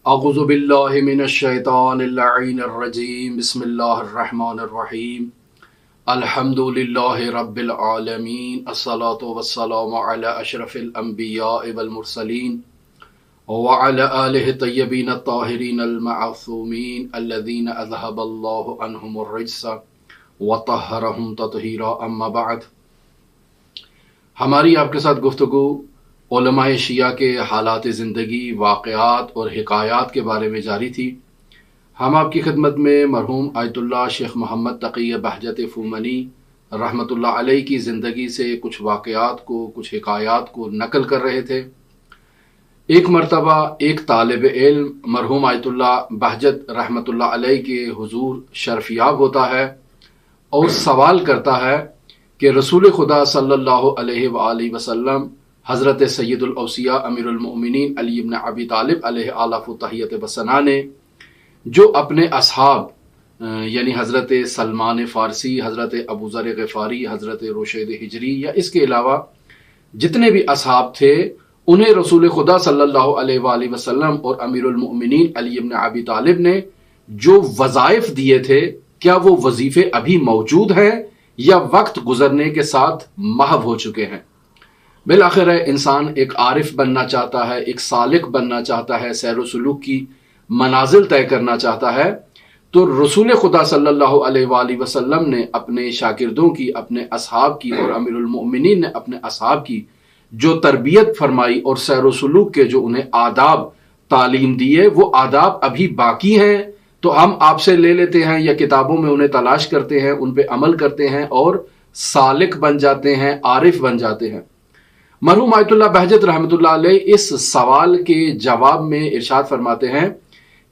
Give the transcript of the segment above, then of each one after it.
اعوذ باللہ من الشیطان اللعین الرجیم بسم اللہ الرحمن الرحیم الحمد للہ رب العالمین الصلاة والسلام علی اشرف الانبیاء والمرسلین وعلی آلہ الطیبین الطاہرین المعصومین الذین اذہب اللہ عنہم الرجس وطہرہم تطہیرا اما بعد۔ ہماری آپ کے ساتھ گفتگو علماء شیعہ کے حالات زندگی، واقعات اور حکایات کے بارے میں جاری تھی۔ ہم آپ کی خدمت میں مرحوم آیت اللہ شیخ محمد تقی بہجت فومنی رحمۃ اللہ علیہ کی زندگی سے کچھ واقعات کو، کچھ حکایات کو نقل کر رہے تھے۔ ایک مرتبہ ایک طالب علم مرحوم آیت اللہ بہجت رحمۃ اللہ علیہ کے حضور شرفیاب ہوتا ہے اور سوال کرتا ہے کہ رسول خدا صلی اللہ علیہ وآلہ وسلم حضرت سید الاوصیاء امیر المؤمنین علی بن ابی طالب علیہ آلاف تحیت وثنا نے جو اپنے اصحاب یعنی حضرت سلمان فارسی، حضرت ابو ذر غفاری، حضرت رشید ہجری یا اس کے علاوہ جتنے بھی اصحاب تھے، انہیں رسول خدا صلی اللہ علیہ وآلہ وسلم اور امیر المؤمنین علی بن ابی طالب نے جو وظائف دیے تھے، کیا وہ وظیفے ابھی موجود ہیں یا وقت گزرنے کے ساتھ محو ہو چکے ہیں؟ بالآخر انسان ایک عارف بننا چاہتا ہے، ایک سالک بننا چاہتا ہے، سیر و سلوک کی منازل طے کرنا چاہتا ہے، تو رسول خدا صلی اللہ علیہ وآلہ وسلم نے اپنے شاگردوں کی، اپنے اصحاب کی اور امیر المؤمنین نے اپنے اصحاب کی جو تربیت فرمائی اور سیر و سلوک کے جو انہیں آداب تعلیم دیے، وہ آداب ابھی باقی ہیں تو ہم آپ سے لے لیتے ہیں یا کتابوں میں انہیں تلاش کرتے ہیں، ان پہ عمل کرتے ہیں اور سالک بن جاتے ہیں، عارف بن جاتے ہیں۔ مرحوم آیت اللہ بہجت رحمۃ اللہ علیہ اس سوال کے جواب میں ارشاد فرماتے ہیں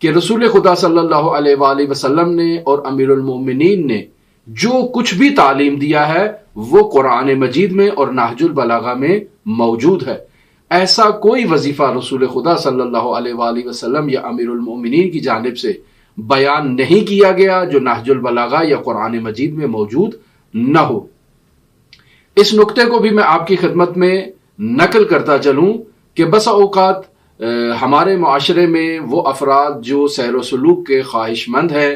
کہ رسول خدا صلی اللہ علیہ وآلہ وسلم نے اور امیر المؤمنین نے جو کچھ بھی تعلیم دیا ہے وہ قرآن مجید میں اور نہج البلاغہ میں موجود ہے۔ ایسا کوئی وظیفہ رسول خدا صلی اللہ علیہ وآلہ وسلم یا امیر المؤمنین کی جانب سے بیان نہیں کیا گیا جو نہج البلاغہ یا قرآن مجید میں موجود نہ ہو۔ اس نقطے کو بھی میں آپ کی خدمت میں نقل کرتا چلوں کہ بسا اوقات ہمارے معاشرے میں وہ افراد جو سیر و سلوک کے خواہش مند ہیں،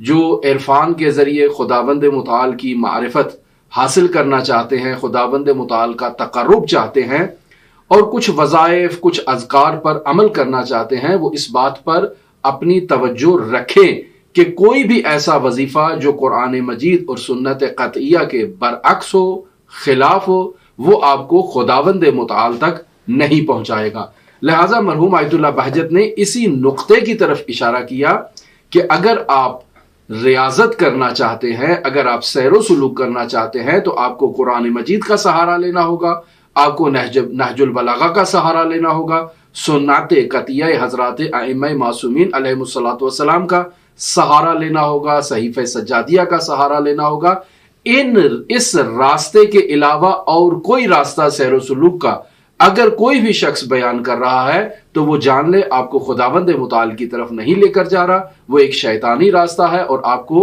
جو عرفان کے ذریعے خداوند متعال کی معرفت حاصل کرنا چاہتے ہیں، خداوند متعال کا تقرب چاہتے ہیں اور کچھ وظائف، کچھ اذکار پر عمل کرنا چاہتے ہیں، وہ اس بات پر اپنی توجہ رکھیں کہ کوئی بھی ایسا وظیفہ جو قرآن مجید اور سنت قطعیہ کے برعکس ہو، خلاف ہو، وہ آپ کو خداوند متعال تک نہیں پہنچائے گا۔ لہٰذا مرحوم آیت اللہ بہجت نے اسی نقطے کی طرف اشارہ کیا کہ اگر آپ ریاضت کرنا چاہتے ہیں، اگر آپ سیر و سلوک کرنا چاہتے ہیں تو آپ کو قرآن مجید کا سہارا لینا ہوگا، آپ کو نہج البلاغہ کا سہارا لینا ہوگا، سنت قطعیہ حضرات ائمہ معصومین علیہم الصلوۃ والسلام کا سہارا لینا ہوگا، صحیفہ سجادیہ کا سہارا لینا ہوگا۔ اس راستے کے علاوہ اور کوئی راستہ سیر و سلوک کا اگر کوئی بھی شخص بیان کر رہا ہے تو وہ جان لے آپ کو خداوند متعال کی طرف نہیں لے کر جا رہا، وہ ایک شیطانی راستہ ہے اور آپ کو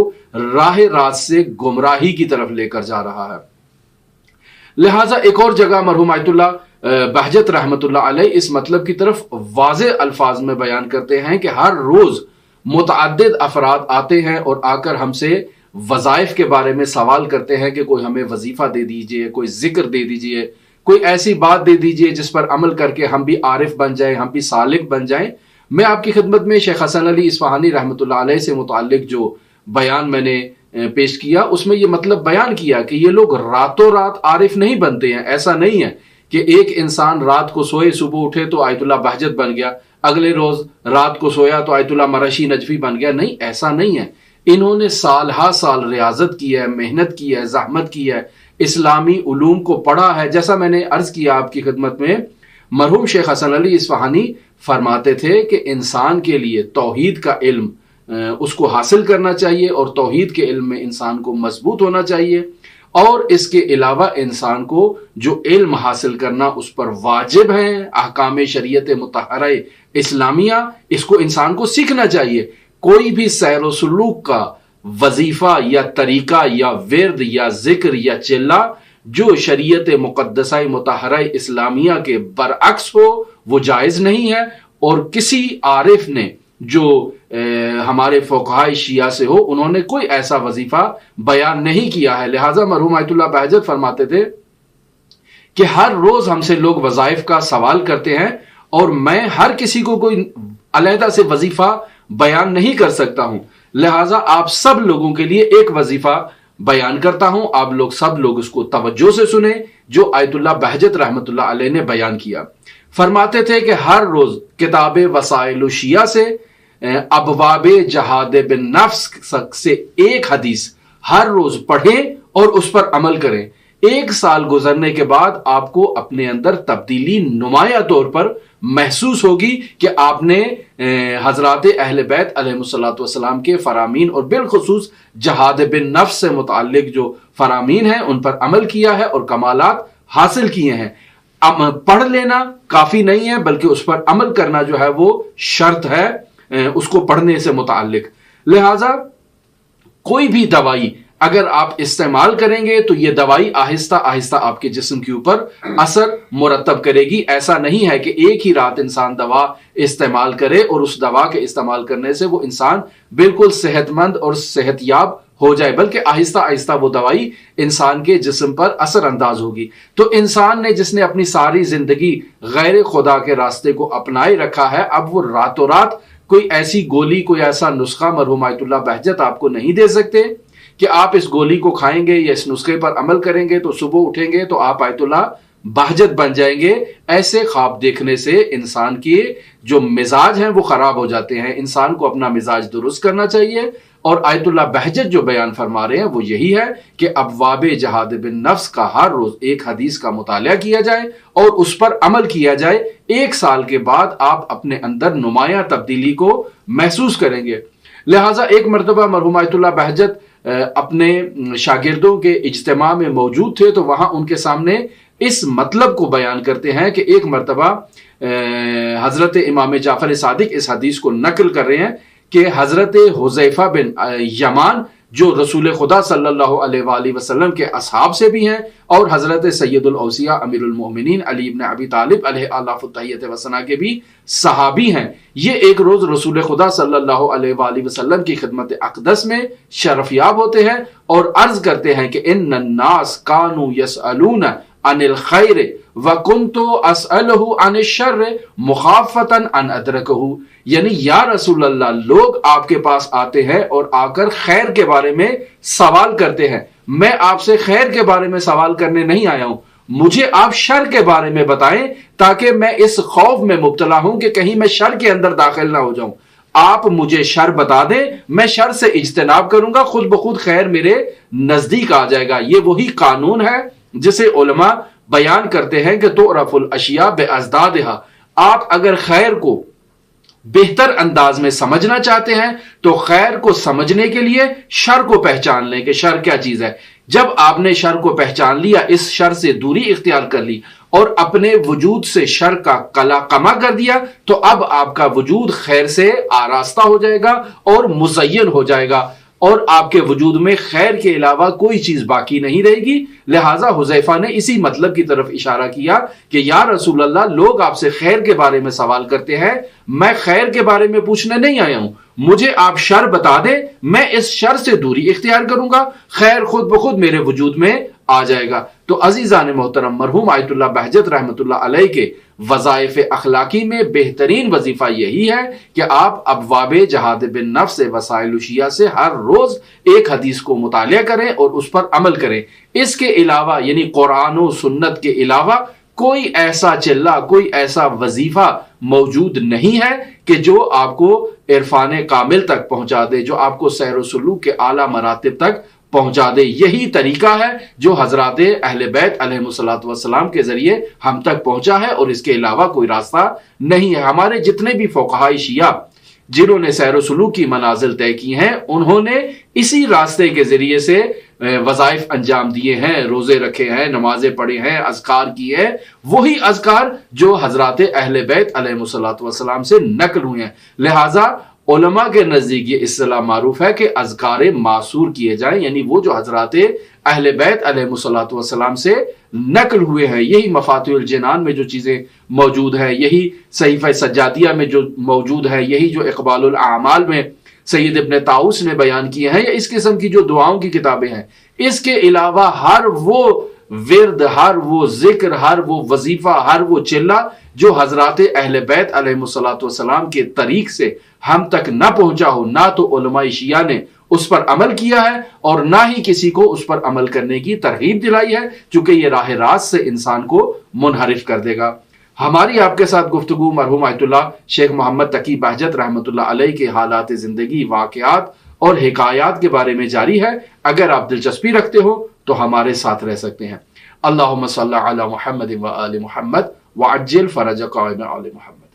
راہ راست سے گمراہی کی طرف لے کر جا رہا ہے۔ لہٰذا ایک اور جگہ مرحوم آیت اللہ بہجت رحمۃ اللہ علیہ اس مطلب کی طرف واضح الفاظ میں بیان کرتے ہیں کہ ہر روز متعدد افراد آتے ہیں اور آ کر ہم سے وظائف کے بارے میں سوال کرتے ہیں کہ کوئی ہمیں وظیفہ دے دیجئے، کوئی ذکر دے دیجئے، کوئی ایسی بات دے دیجئے جس پر عمل کر کے ہم بھی عارف بن جائیں، ہم بھی سالک بن جائیں۔ میں آپ کی خدمت میں شیخ حسن علی اصفہانی رحمۃ اللہ علیہ سے متعلق جو بیان میں نے پیش کیا اس میں یہ مطلب بیان کیا کہ یہ لوگ راتوں رات عارف نہیں بنتے ہیں۔ ایسا نہیں ہے کہ ایک انسان رات کو سوئے، صبح اٹھے تو آیت اللہ بہجت بن گیا، اگلے روز رات کو سویا تو آیت اللہ مرشی نجفی بن گیا۔ نہیں، ایسا نہیں ہے۔ انہوں نے سال ہا سال ریاضت کی ہے، محنت کی ہے، زحمت کی ہے، اسلامی علوم کو پڑھا ہے۔ جیسا میں نے عرض کیا آپ کی خدمت میں، مرحوم شیخ حسن علی اصفہانی فرماتے تھے کہ انسان کے لیے توحید کا علم اس کو حاصل کرنا چاہیے اور توحید کے علم میں انسان کو مضبوط ہونا چاہیے، اور اس کے علاوہ انسان کو جو علم حاصل کرنا اس پر واجب ہے، احکام شریعت مطہرہ اسلامیہ، اس کو انسان کو سیکھنا چاہیے۔ کوئی بھی سیر و سلوک کا وظیفہ یا طریقہ یا ورد یا ذکر یا چلہ جو شریعت مقدسہ مطہرہ اسلامیہ کے برعکس ہو وہ جائز نہیں ہے۔ اور کسی عارف نے جو ہمارے فقہائے شیعہ سے ہو انہوں نے کوئی ایسا وظیفہ بیان نہیں کیا ہے۔ لہٰذا مرحوم آیت اللہ بہجت فرماتے تھے کہ ہر روز ہم سے لوگ وظائف کا سوال کرتے ہیں اور میں ہر کسی کو کوئی علیحدہ سے وظیفہ بیان نہیں کر سکتا ہوں، لہٰذا آپ سب لوگوں کے لیے ایک وظیفہ بیان کرتا ہوں، آپ لوگ سب لوگ اس کو توجہ سے سنیں جو آیت اللہ بہجت رحمۃ اللہ علیہ نے بیان کیا۔ فرماتے تھے کہ ہر روز کتاب وسائل الشیعہ سے ابواب جہاد بن نفس سے ایک حدیث ہر روز پڑھیں اور اس پر عمل کریں۔ 1 سال گزرنے کے بعد آپ کو اپنے اندر تبدیلی نمایاں طور پر محسوس ہوگی کہ آپ نے حضرات اہل بیت علیہ الصلوۃ والسلام کے فرامین اور بالخصوص جہاد بن نفس سے متعلق جو فرامین ہیں ان پر عمل کیا ہے اور کمالات حاصل کیے ہیں۔ پڑھ لینا کافی نہیں ہے بلکہ اس پر عمل کرنا جو ہے وہ شرط ہے اس کو پڑھنے سے متعلق۔ لہٰذا کوئی بھی دوائی اگر آپ استعمال کریں گے تو یہ دوائی آہستہ آہستہ آپ کے جسم کے اوپر اثر مرتب کرے گی۔ ایسا نہیں ہے کہ ایک ہی رات انسان دوا استعمال کرے اور اس دوا کے استعمال کرنے سے وہ انسان بالکل صحت مند اور صحت یاب ہو جائے، بلکہ آہستہ آہستہ وہ دوائی انسان کے جسم پر اثر انداز ہوگی۔ تو انسان نے جس نے اپنی ساری زندگی غیر خدا کے راستے کو اپنائے رکھا ہے، اب وہ راتوں رات کوئی ایسی گولی، کوئی ایسا نسخہ مرحوم آیت اللہ بہجت آپ کو نہیں دے سکتے کہ آپ اس گولی کو کھائیں گے یا اس نسخے پر عمل کریں گے تو صبح اٹھیں گے تو آپ آیت اللہ بہجت بن جائیں گے۔ ایسے خواب دیکھنے سے انسان کے جو مزاج ہیں وہ خراب ہو جاتے ہیں۔ انسان کو اپنا مزاج درست کرنا چاہیے، اور آیت اللہ بہجت جو بیان فرما رہے ہیں وہ یہی ہے کہ ابواب جہاد بن نفس کا ہر روز ایک حدیث کا مطالعہ کیا جائے اور اس پر عمل کیا جائے۔ 1 سال کے بعد آپ اپنے اندر نمایاں تبدیلی کو محسوس کریں گے۔ لہٰذا ایک مرتبہ مرحوم آیت اللہ بہجت اپنے شاگردوں کے اجتماع میں موجود تھے تو وہاں ان کے سامنے اس مطلب کو بیان کرتے ہیں کہ ایک مرتبہ حضرت امام جعفر صادق اس حدیث کو نقل کر رہے ہیں کہ حضرت حذیفہ بن یمان جو رسول خدا صلی اللہ علیہ وآلہ وسلم کے اصحاب سے بھی ہیں اور حضرت سید الاوصیاء امیر المؤمنین علی بن ابی طالب علیہ الاف التحیۃ وثنا کے بھی صحابی ہیں، یہ ایک روز رسول خدا صلی اللہ علیہ وآلہ وسلم کی خدمت اقدس میں شرفیاب ہوتے ہیں اور عرض کرتے ہیں کہ ان الناس کانوا یسألون عن الخیر وکنت اسألہ عن الشر مخافتا ان ادرکہ، یعنی یا رسول اللہ لوگ آپ کے پاس آتے ہیں اور آ کر خیر کے بارے میں سوال کرتے ہیں، میں آپ سے خیر کے بارے میں سوال کرنے نہیں آیا ہوں، مجھے آپ شر کے بارے میں بتائیں تاکہ میں اس خوف میں مبتلا ہوں کہ کہیں میں شر کے اندر داخل نہ ہو جاؤں۔ آپ مجھے شر بتا دیں، میں شر سے اجتناب کروں گا، خود بخود خیر میرے نزدیک آ جائے گا۔ یہ وہی قانون ہے جسے علماء بیان کرتے ہیں کہ تعرف الاشیاء بازدادها۔ آپ اگر خیر کو بہتر انداز میں سمجھنا چاہتے ہیں تو خیر کو سمجھنے کے لیے شر کو پہچان لیں کہ شر کیا چیز ہے۔ جب آپ نے شر کو پہچان لیا، اس شر سے دوری اختیار کر لی اور اپنے وجود سے شر کا قلع کر دیا تو اب آپ کا وجود خیر سے آراستہ ہو جائے گا اور مزین ہو جائے گا اور آپ کے وجود میں خیر کے علاوہ کوئی چیز باقی نہیں رہے گی۔ لہٰذا حذیفہ نے اسی مطلب کی طرف اشارہ کیا کہ یا رسول اللہ لوگ آپ سے خیر کے بارے میں سوال کرتے ہیں، میں خیر کے بارے میں پوچھنے نہیں آیا ہوں، مجھے آپ شر بتا دیں، میں اس شر سے دوری اختیار کروں گا، خیر خود بخود میرے وجود میں آ جائے گا۔ تو عزیزان محترم، مرحوم آیت اللہ بہجت رحمۃ اللہ علیہ کے وظائف اخلاقی میں بہترین وظیفہ یہی ہے کہ آپ ابواب جہاد بن نفس وسائل الشیعہ سے ہر روز ایک حدیث کو مطالعہ کریں اور اس پر عمل کریں۔ اس کے علاوہ یعنی قرآن و سنت کے علاوہ کوئی ایسا چلہ، کوئی ایسا وظیفہ موجود نہیں ہے کہ جو آپ کو عرفان کامل تک پہنچا دے، جو آپ کو سیر و سلوک کے اعلیٰ مراتب تک پہنچا دے۔ یہی طریقہ ہے جو حضرات اہل بیت علیہ الصلوۃ والسلام کے ذریعے ہم تک پہنچا ہے اور اس کے علاوہ کوئی راستہ نہیں ہے۔ ہمارے جتنے بھی فقہائے شیعہ جنہوں نے سیر و سلوک کی منازل طے کی ہیں، انہوں نے اسی راستے کے ذریعے سے وظائف انجام دیے ہیں، روزے رکھے ہیں، نمازیں پڑھی ہیں، اذکار کیے ہیں، وہی اذکار جو حضرات اہل بیت علیہ الصلوۃ والسلام سے نقل ہوئے ہیں۔ لہٰذا علماء کے نزدیک یہ اصطلاح معروف ہے کہ اذکار معصور کیے جائیں، یعنی وہ جو حضرات اہل بیت علیہ الصلوۃ والسلام سے نقل ہوئے ہیں، یہی مفاتیح الجنان میں جو چیزیں موجود ہیں، یہی صحیفہ سجادیہ میں جو موجود ہے، یہی جو اقبال الاعمال میں سید ابن طاؤس نے بیان کیے ہیں، یا اس قسم کی جو دعاؤں کی کتابیں ہیں۔ اس کے علاوہ ہر وہ ورد، ہر وہ ذکر، ہر وہ وظیفہ، ہر وہ چلہ جو حضرات اہل بیت علیہ الصلوۃ والسلام کے طریق سے ہم تک نہ پہنچا ہو، نہ تو علماء شیعہ نے اس پر عمل کیا ہے اور نہ ہی کسی کو اس پر عمل کرنے کی ترغیب دلائی ہے، چونکہ یہ راہ راست سے انسان کو منحرف کر دے گا۔ ہماری آپ کے ساتھ گفتگو مرحوم آیت اللہ شیخ محمد تقی بہجت رحمۃ اللہ علیہ کے حالات زندگی، واقعات اور حکایات کے بارے میں جاری ہے۔ اگر آپ دلچسپی رکھتے ہو تو ہمارے ساتھ رہ سکتے ہیں۔ اللہم صلی علی محمد و آل محمد وعجل فرج قائم آل محمد۔